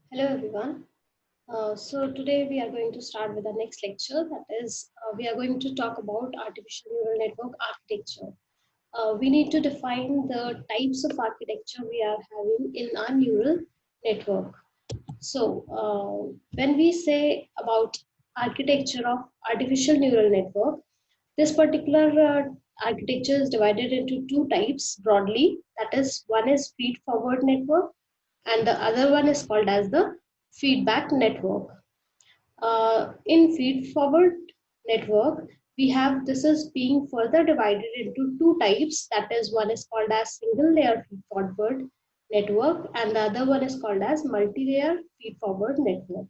Hello everyone. So today we are going to start with the next lecture. That is, we are going to talk about artificial neural network architecture. We need to define the types of architecture we are having in our neural network. So when we say about architecture of artificial neural network, this particular architecture is divided into two types broadly. That is, one is feed-forward network and the other one is called as the feedback network. In feed forward network, we have this is being further divided into two types. That is, one is called as single layer feed forward network and the other one is called as multi-layer feed forward network.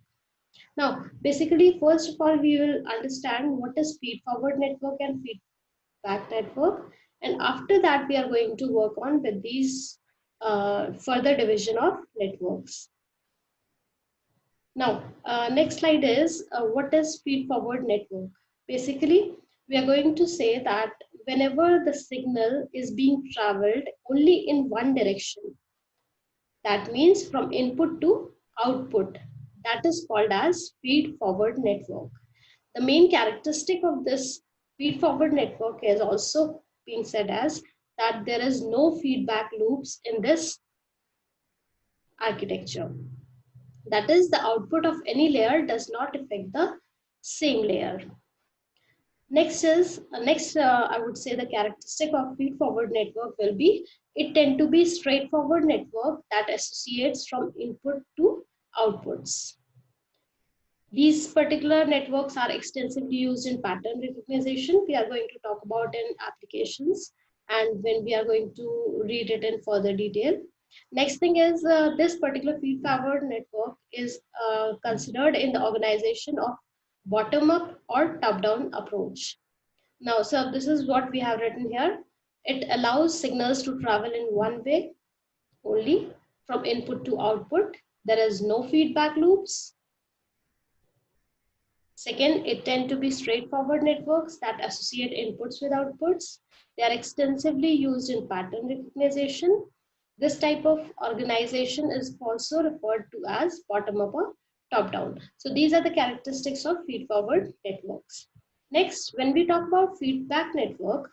Now, basically, first of all, we will understand what is feed forward network and feedback network. And after that, we are going to work on with these further division of networks. Now, next slide is what is feed-forward network? Basically, we are going to say that whenever the signal is being traveled only in one direction, that means from input to output, that is called as feed-forward network. The main characteristic of this feed-forward network is also being said as that there is no feedback loops in this architecture. That is, the output of any layer does not affect the same layer. I would say the characteristic of feed-forward network will be it tend to be straightforward network that associates from input to outputs. These particular networks are extensively used in pattern recognition. We are going to talk about in applications and when we are going to read it in further detail. Next thing is this particular feed-forward network is considered in the organization of bottom-up or top-down approach. Now, so this is what we have written here. It allows signals to travel in one way only from input to output. There is no feedback loops. Second, it tend to be straightforward networks that associate inputs with outputs. They are extensively used in pattern recognition. This type of organization is also referred to as bottom-up or top-down. So these are the characteristics of feed-forward networks. Next, when we talk about feedback network,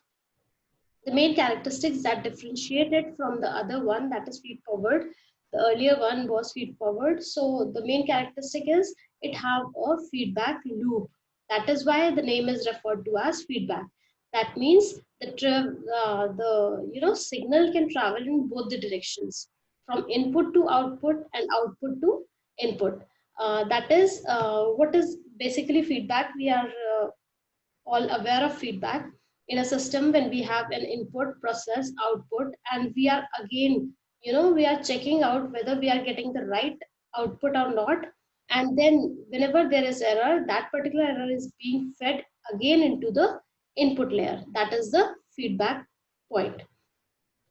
the main characteristics that differentiate it from the other one, that is feed forward, the earlier one was feed forward. So the main characteristic is it have a feedback loop. That is why the name is referred to as feedback. That means the signal can travel in both the directions, from input to output and output to input. That is what is basically feedback. We are all aware of feedback in a system when we have an input process output and we are again we are checking out whether we are getting the right output or not, and then whenever there is error, that particular error is being fed again into the input layer. That is the feedback point.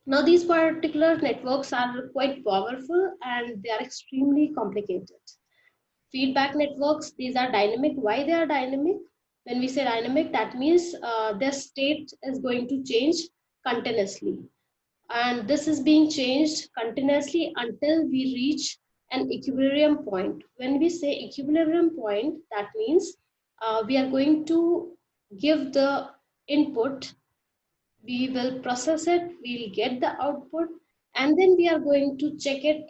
Now these particular networks are quite powerful and they are extremely complicated. Feedback networks, these are dynamic. Why they are dynamic? When we say dynamic, that means their state is going to change continuously, and this is being changed continuously until we reach an equilibrium point. When we say equilibrium point, that means we are going to give the input, we will process it, we'll get the output, and then we are going to check it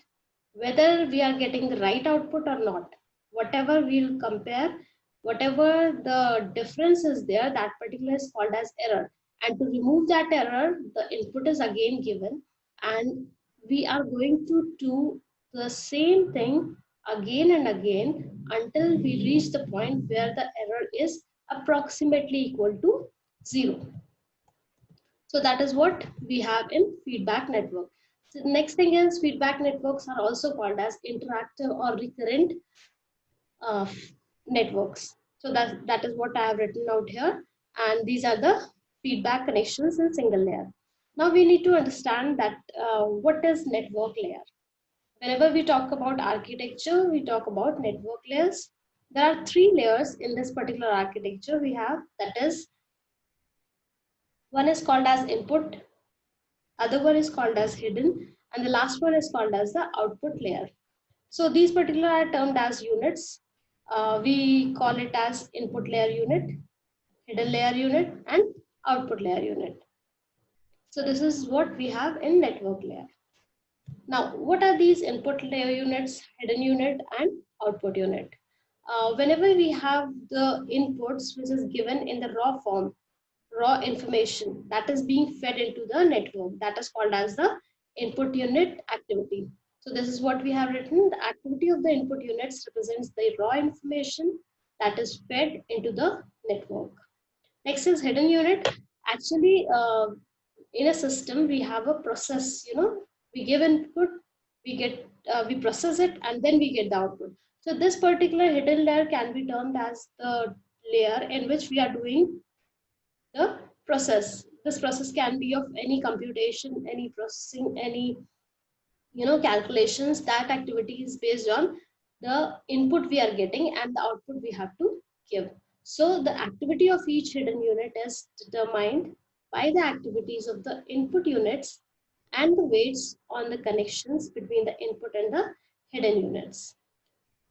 whether we are getting the right output or not. Whatever we'll compare, whatever the difference is there, that particular is called as error. And to remove that error, the input is again given, and we are going to do the same thing again and again until we reach the point where the error is approximately equal to 0. So that is what we have in feedback network. So the next thing is feedback networks are also called as interactive or recurrent uh, networks. So that is what I have written out here. And these are the feedback connections in single layer. Now we need to understand that what is network layer. Whenever we talk about architecture, we talk about network layers. There are 3 layers in this particular architecture we have. That is, one is called as input, other one is called as hidden, and the last one is called as the output layer. So these particular are termed as units. We call it as input layer unit, hidden layer unit, and output layer unit. So this is what we have in network layer. Now, what are these input layer units, hidden unit, and output unit? Whenever we have the inputs which is given in the raw form, raw information that is being fed into the network, that is called as the input unit activity. So this is what we have written. The activity of the input units represents the raw information that is fed into the network. Next is hidden unit. Actually, in a system, we have a process, we give input, we process it, and then we get the output. So this particular hidden layer can be termed as the layer in which we are doing the process. This process can be of any computation, any processing, any calculations. That activity is based on the input we are getting and the output we have to give. So the activity of each hidden unit is determined by the activities of the input units and the weights on the connections between the input and the hidden units.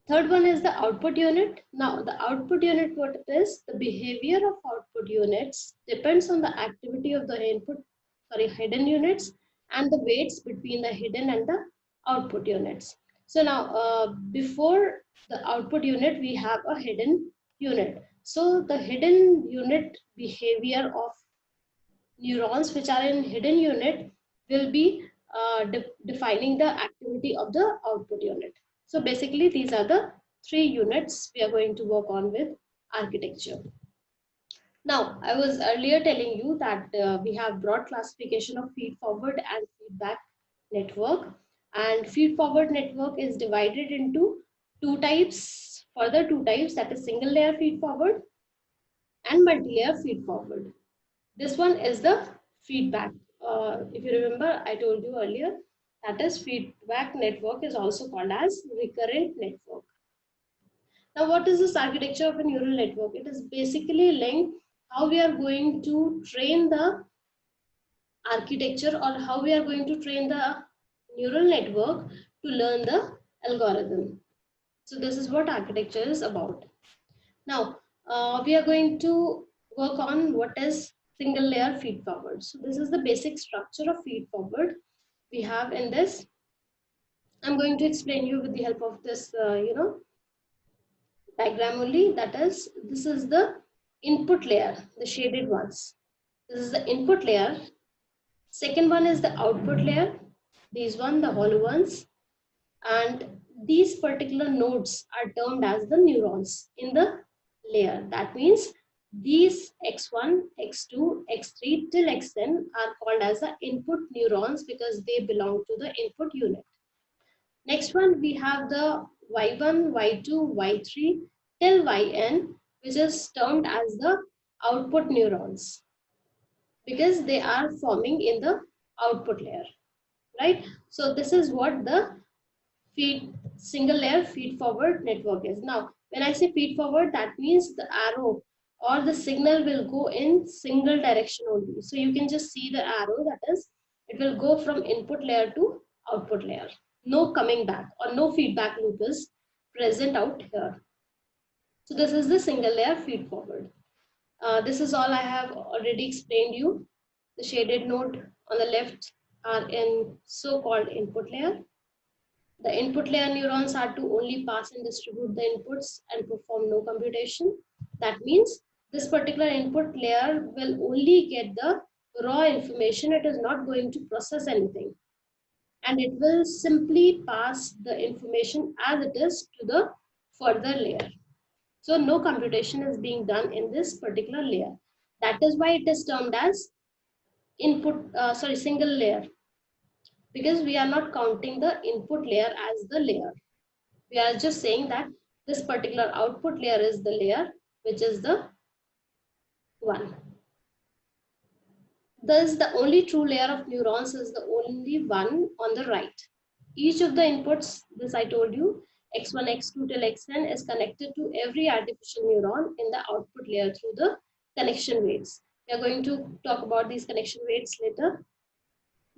Third one is the output unit. Now the output unit, what it is, the behavior of output units depends on the activity of the hidden units and the weights between the hidden and the output units. So now before the output unit, we have a hidden unit. So the hidden unit behavior of neurons which are in hidden unit will be defining the activity of the output unit. So basically these are the three units we are going to work on with architecture. Now, I was earlier telling you that we have broad classification of feed forward and feedback network, and feed forward network is divided into two types, further two types, that is single layer feed forward and multi-layer feed forward. This one is the feedback. If you remember, I told you earlier, that is feedback network is also called as recurrent network. Now, what is this architecture of a neural network? It is basically linked how we are going to train the architecture or how we are going to train the neural network to learn the algorithm. So this is what architecture is about. Now, we are going to work on what is single layer feed forward. So this is the basic structure of feed forward we have in this. I'm going to explain you with the help of this, diagram only. That is, this is the input layer, the shaded ones. This is the input layer. Second one is the output layer. These one, the hollow ones. And these particular nodes are termed as the neurons in the layer. That means these x1, x2, x3 till xn are called as the input neurons because they belong to the input unit. Next one, we have the y1, y2, y3 till yn, which is termed as the output neurons because they are forming in the output layer, right? So this is what the single layer feed forward network is. Now, when I say feed forward, that means the arrow or the signal will go in single direction only. So you can just see the arrow, that is, it will go from input layer to output layer. No coming back or no feedback loop is present out here. So this is the single layer feed forward. This is all I have already explained you. The shaded node on the left are in so-called input layer. The input layer neurons are to only pass and distribute the inputs and perform no computation. That means this particular input layer will only get the raw information. It is not going to process anything. And it will simply pass the information as it is to the further layer. So no computation is being done in this particular layer. That is why it is termed as single layer, because we are not counting the input layer as the layer. We are just saying that this particular output layer is the layer which is the one. Thus, the only true layer of neurons is the only one on the right. Each of the inputs, this I told you, x1, x2 till xn is connected to every artificial neuron in the output layer through the connection weights. We are going to talk about these connection weights later.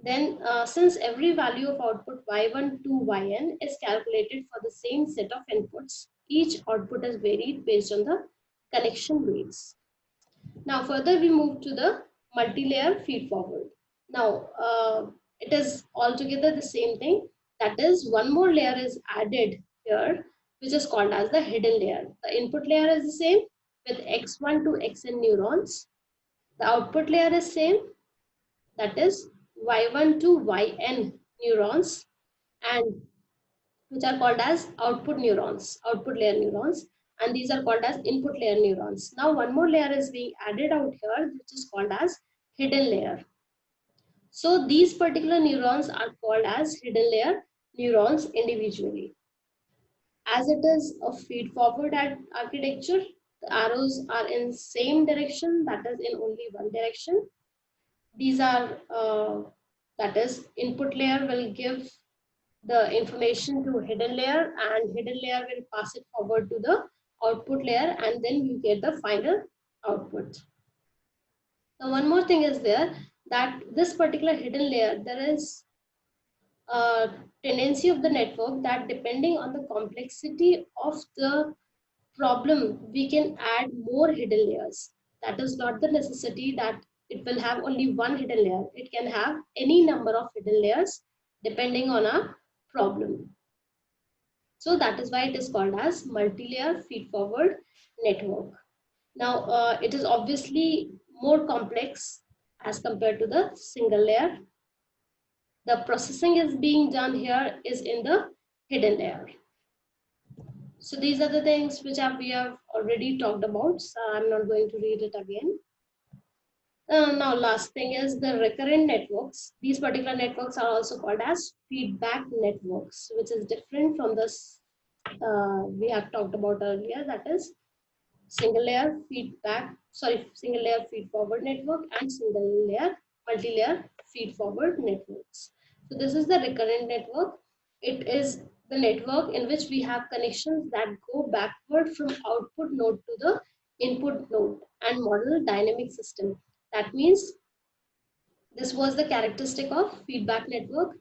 Then since every value of output y1 to yn is calculated for the same set of inputs, each output is varied based on the connection weights. Now further we move to the multi-layer feed forward. Now it is altogether the same thing. That is, one more layer is added here, which is called as the hidden layer. The input layer is the same with x1 to xn neurons. The output layer is same, that is y1 to yn neurons, and which are called as output neurons, output layer neurons, and these are called as input layer neurons. Now one more layer is being added out here, which is called as hidden layer. So these particular neurons are called as hidden layer neurons individually. As it is a feed forward architecture, the arrows are in same direction, that is in only one direction. These are, that is, input layer will give the information to hidden layer, and hidden layer will pass it forward to the output layer, and then we get the final output. Now one more thing is there, that this particular hidden layer, there is a tendency of the network that depending on the complexity of the problem, we can add more hidden layers. That is not the necessity that it will have only one hidden layer. It can have any number of hidden layers depending on a problem. So that is why it is called as multi-layer feed-forward network. Now, it is obviously more complex as compared to the single layer. The processing is being done here is in the hidden layer. So these are the things which we have already talked about. So I'm not going to read it again. Now, last thing is the recurrent networks. These particular networks are also called as feedback networks, which is different from this we have talked about earlier. That is single layer feed forward network and single layer multi-layer feed forward networks. So this is the recurrent network. It is the network in which we have connections that go backward from output node to the input node and model dynamic system. That means this was the characteristic of feedback network.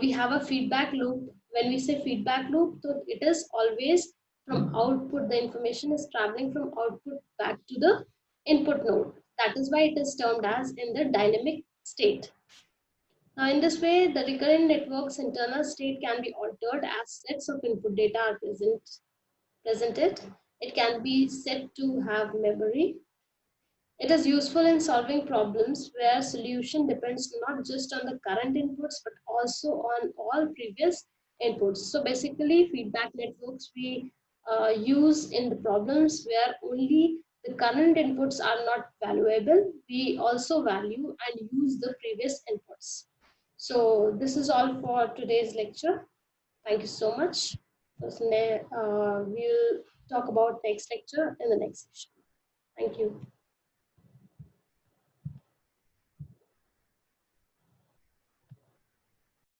We have a feedback loop. When we say feedback loop, so it is always from output. The information is traveling from output back to the input node. That is why it is termed as in the dynamic state. Now, in this way, the recurrent network's internal state can be altered as sets of input data are presented. It can be said to have memory. It is useful in solving problems where solution depends not just on the current inputs, but also on all previous inputs. So basically, feedback networks we use in the problems where only the current inputs are not valuable. We also value and use the previous inputs. So this is all for today's lecture. Thank you so much. We'll talk about next lecture in the next session. Thank you.